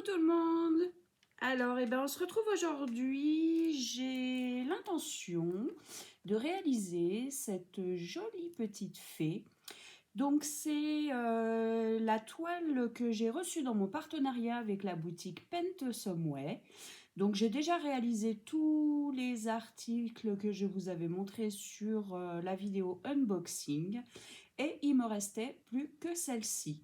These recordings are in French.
Coucou tout le monde. Alors, on se retrouve aujourd'hui. J'ai l'intention de réaliser cette jolie petite fée. Donc, c'est la toile que j'ai reçue dans mon partenariat avec la boutique Paint Someway. Donc, j'ai déjà réalisé tous les articles que je vous avais montrés sur la vidéo unboxing. Et il me restait plus que celle-ci.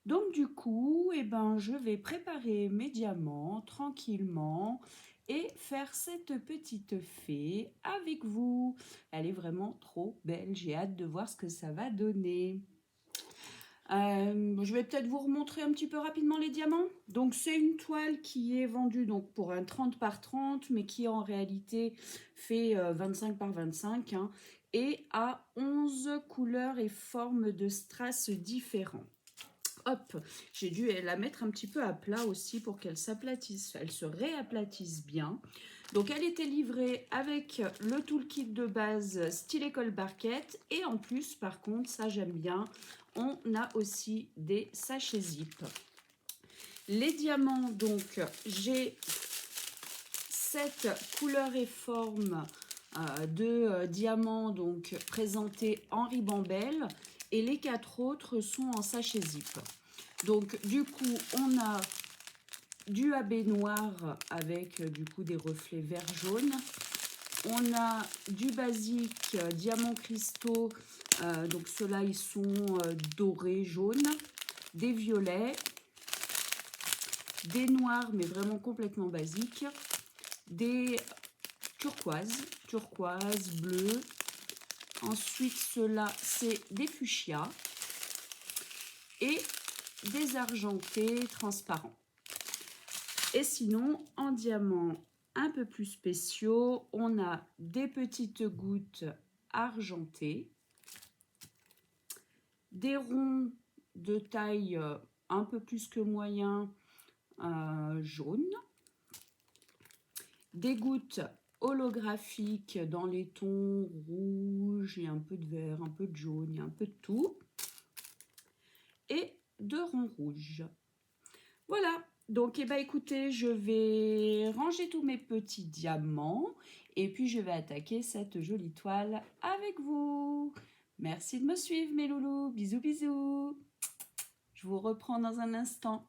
Donc du coup, je vais préparer mes diamants tranquillement et faire cette petite fée avec vous. Elle est vraiment trop belle, j'ai hâte de voir ce que ça va donner. Je vais peut-être vous remontrer un petit peu rapidement les diamants. Donc c'est une toile qui est vendue donc pour un 30 par 30, mais qui en réalité fait 25 par 25 hein, et a 11 couleurs et formes de strass différents. Hop, j'ai dû la mettre un petit peu à plat aussi pour qu'elle s'aplatisse, elle se réaplatisse bien. Donc elle était livrée avec le toolkit de base style école barquette et en plus par contre, ça j'aime bien, on a aussi des sachets zip. Les diamants, donc j'ai 7 couleurs et formes de diamants donc présentés en ribambelle et les 4 autres sont en sachet zip. Donc du coup on a du AB noir avec du coup des reflets vert jaune. On a du basique diamants cristaux, donc ceux-là ils sont dorés jaunes, des violets, des noirs mais vraiment complètement basiques, des turquoise, bleu. Ensuite, ceux-là, c'est des fuchsias et des argentés transparents. Et sinon, en diamants un peu plus spéciaux, on a des petites gouttes argentées, des ronds de taille un peu plus que moyen jaune, des gouttes holographiques dans les tons rouge et un peu de vert, un peu de jaune et un peu de tout, et de ronds rouges. Voilà, donc écoutez, je vais ranger tous mes petits diamants et puis je vais attaquer cette jolie toile avec vous. Merci de me suivre mes loulous, bisous bisous. Je vous reprends dans un instant.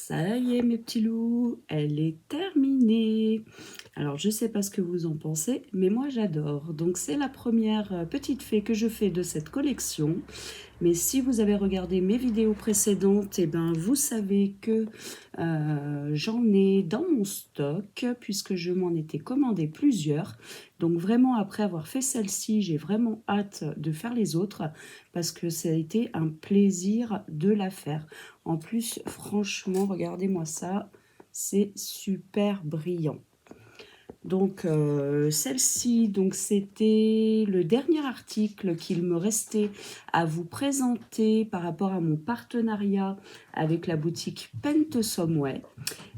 Ça y est mes petits loups, elle est terminée. Alors je sais pas ce que vous en pensez, mais moi j'adore. Donc c'est la première petite fée que je fais de cette collection. Mais si vous avez regardé mes vidéos précédentes, eh ben, vous savez que j'en ai dans mon stock, puisque je m'en étais commandé plusieurs. Donc vraiment, après avoir fait celle-ci, j'ai vraiment hâte de faire les autres, parce que ça a été un plaisir de la faire. En plus, franchement, regardez-moi ça, c'est super brillant. Donc celle-ci, donc c'était le dernier article qu'il me restait à vous présenter par rapport à mon partenariat avec la boutique Pentesomeway.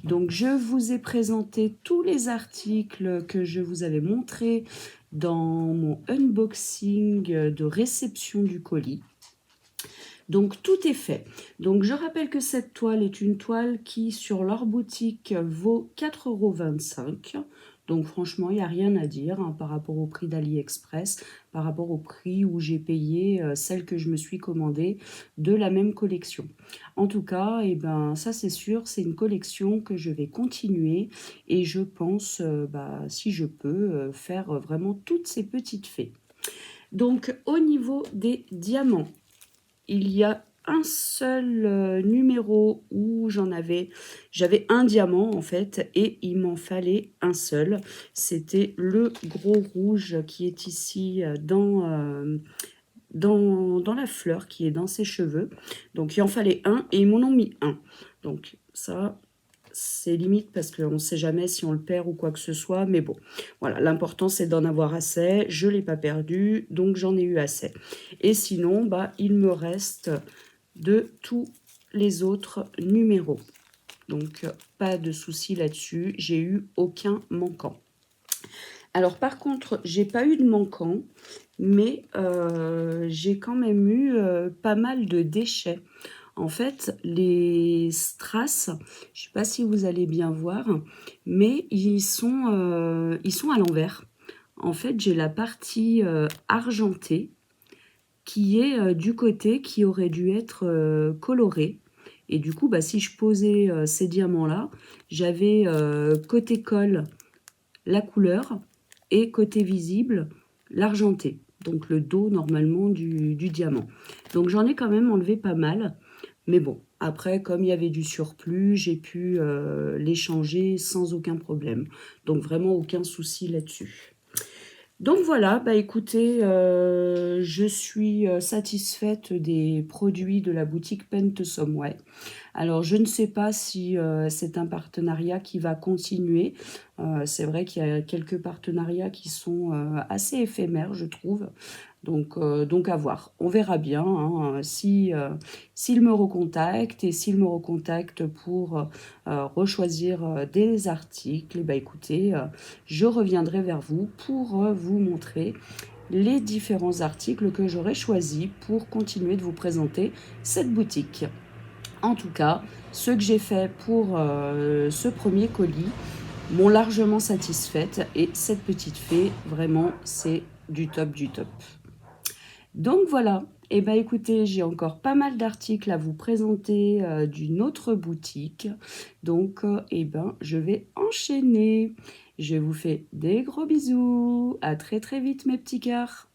Donc je vous ai présenté tous les articles que je vous avais montrés dans mon unboxing de réception du colis. Donc tout est fait. Donc je rappelle que cette toile est une toile qui sur leur boutique vaut 4,25 €. Donc franchement, il n'y a rien à dire par rapport au prix d'AliExpress, par rapport au prix où j'ai payé celle que je me suis commandée de la même collection. En tout cas, eh ben, ça c'est sûr, c'est une collection que je vais continuer et je pense, si je peux, faire vraiment toutes ces petites fées. Donc au niveau des diamants, il y a un seul numéro où j'avais un diamant en fait et il m'en fallait un seul. C'était le gros rouge qui est ici dans la fleur qui est dans ses cheveux. Donc il en fallait un et ils m'en ont mis un. Donc ça c'est limite parce qu'on ne sait jamais si on le perd ou quoi que ce soit. Mais bon, voilà, l'important c'est d'en avoir assez. Je ne l'ai pas perdu, donc j'en ai eu assez. Et sinon, il me reste de tous les autres numéros. Donc, pas de souci là-dessus. J'ai eu aucun manquant. Alors, par contre, j'ai pas eu de manquant, mais j'ai quand même eu pas mal de déchets. En fait, les strass, je ne sais pas si vous allez bien voir, mais ils sont à l'envers. En fait, j'ai la partie argentée qui est du côté qui aurait dû être colorée. Et du coup, si je posais ces diamants-là, j'avais côté colle la couleur et côté visible l'argenté. Donc le dos normalement du diamant. Donc j'en ai quand même enlevé pas mal. Mais bon, après, comme il y avait du surplus, j'ai pu l'échanger sans aucun problème. Donc vraiment aucun souci là-dessus. Donc voilà, écoutez, je suis satisfaite des produits de la boutique Pentesomeway. Alors je ne sais pas si c'est un partenariat qui va continuer. C'est vrai qu'il y a quelques partenariats qui sont assez éphémères, je trouve. Donc à voir. On verra bien s'il me recontacte et s'il me recontacte pour rechoisir des articles. Écoutez, je reviendrai vers vous pour vous montrer les différents articles que j'aurai choisis pour continuer de vous présenter cette boutique. En tout cas, ceux que j'ai fait pour ce premier colis m'ont largement satisfaite et cette petite fée, vraiment, c'est du top du top. Donc voilà, écoutez, j'ai encore pas mal d'articles à vous présenter d'une autre boutique. Donc, je vais enchaîner. Je vous fais des gros bisous. À très très vite mes petits cœurs.